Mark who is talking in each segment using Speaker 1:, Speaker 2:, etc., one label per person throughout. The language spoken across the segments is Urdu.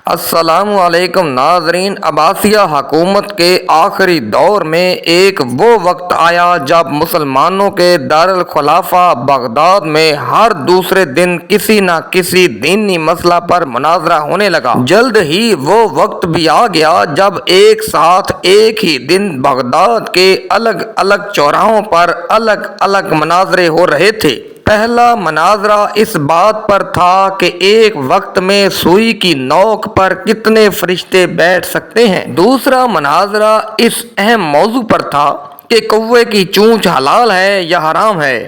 Speaker 1: السلام علیکم ناظرین، عباسیہ حکومت کے آخری دور میں ایک وہ وقت آیا جب مسلمانوں کے دارالخلافہ بغداد میں ہر دوسرے دن کسی نہ کسی دینی مسئلہ پر مناظرہ ہونے لگا۔ جلد ہی وہ وقت بھی آ گیا جب ایک ساتھ ایک ہی دن بغداد کے الگ الگ چوراہوں پر الگ الگ مناظرے ہو رہے تھے۔ پہلا مناظرہ اس بات پر تھا کہ ایک وقت میں سوئی کی نوک پر کتنے فرشتے بیٹھ سکتے ہیں۔ دوسرا مناظرہ اس اہم موضوع پر تھا کہ کوے کی چونچ حلال ہے یا حرام ہے۔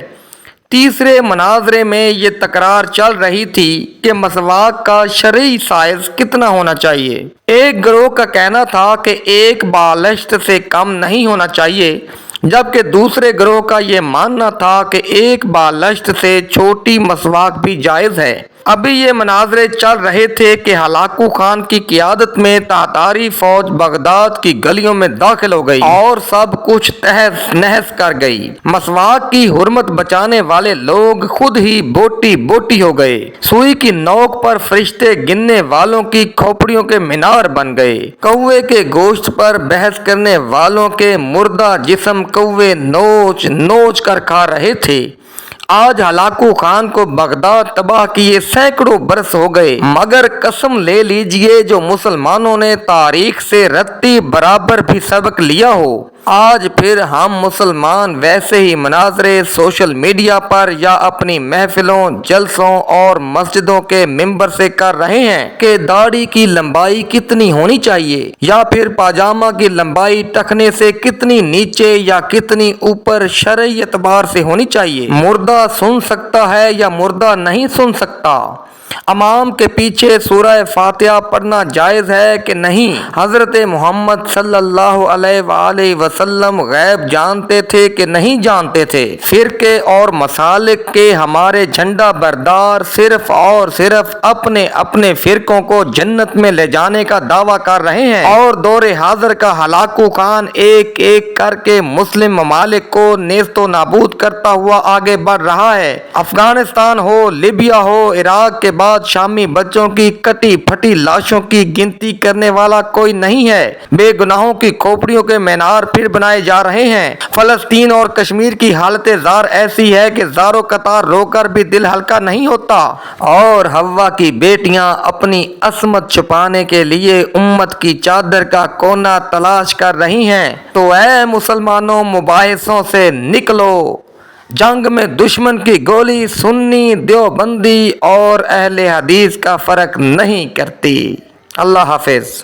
Speaker 1: تیسرے مناظرے میں یہ تکرار چل رہی تھی کہ مسواک کا شرعی سائز کتنا ہونا چاہیے۔ ایک گروہ کا کہنا تھا کہ ایک بالشت سے کم نہیں ہونا چاہیے، جبکہ دوسرے گروہ کا یہ ماننا تھا کہ ایک بالشت سے چھوٹی مسواک بھی جائز ہے۔ ابھی یہ مناظرے چل رہے تھے کہ ہلاکو خان کی قیادت میں تاتاری فوج بغداد کی گلیوں میں داخل ہو گئی اور سب کچھ تہس نہس کر گئی۔ مسواک کی حرمت بچانے والے لوگ خود ہی بوٹی بوٹی ہو گئے۔ سوئی کی نوک پر فرشتے گننے والوں کی کھوپڑیوں کے مینار بن گئے۔ کوے کے گوشت پر بحث کرنے والوں کے مردہ جسم کوے نوچ نوچ کر کھا رہے تھے۔ آج ہلاکو خان کو بغداد تباہ کیے سینکڑوں برس ہو گئے، مگر قسم لے لیجئے جو مسلمانوں نے تاریخ سے رتی برابر بھی سبق لیا ہو، آج پھر ہم مسلمان ویسے ہی مناظرے سوشل میڈیا پر یا اپنی محفلوں، جلسوں اور مسجدوں کے ممبر سے کر رہے ہیں کہ داڑھی کی لمبائی کتنی ہونی چاہیے، یا پھر پاجامہ کی لمبائی ٹخنے سے کتنی نیچے یا کتنی اوپر شرعی اعتبار سے ہونی چاہیے۔ مردہ سن سکتا ہے یا مردہ نہیں سن سکتا؟ امام کے پیچھے سورہ فاتحہ پڑھنا جائز ہے کہ نہیں؟ حضرت محمد صلی اللہ علیہ وآلہ وسلم غیب جانتے تھے کہ نہیں جانتے تھے؟ فرقے اور مسالک کے ہمارے جھنڈا بردار صرف اور صرف اپنے اپنے فرقوں کو جنت میں لے جانے کا دعویٰ کر رہے ہیں، اور دور حاضر کا ہلاکو خان ایک ایک کر کے مسلم ممالک کو نیست و نابود کرتا ہوا آگے بڑھ رہا ہے۔ افغانستان ہو، لیبیا ہو، عراق کے بعد شامی بچوں کی کٹی پھٹی لاشوں کی گنتی کرنے والا کوئی نہیں ہے۔ بے گناہوں کی کھوپڑیوں کے مینار پھر بنائے جا رہے ہیں۔ فلسطین اور کشمیر کی حالت زار ایسی ہے کہ زاروں قطار رو کر بھی دل ہلکا نہیں ہوتا، اور ہوا کی بیٹیاں اپنی عصمت چھپانے کے لیے امت کی چادر کا کونا تلاش کر رہی ہیں۔ تو اے مسلمانوں، مباحثوں سے نکلو۔ جنگ میں دشمن کی گولی سنی، دیوبندی اور اہل حدیث کا فرق نہیں کرتی۔ اللہ حافظ۔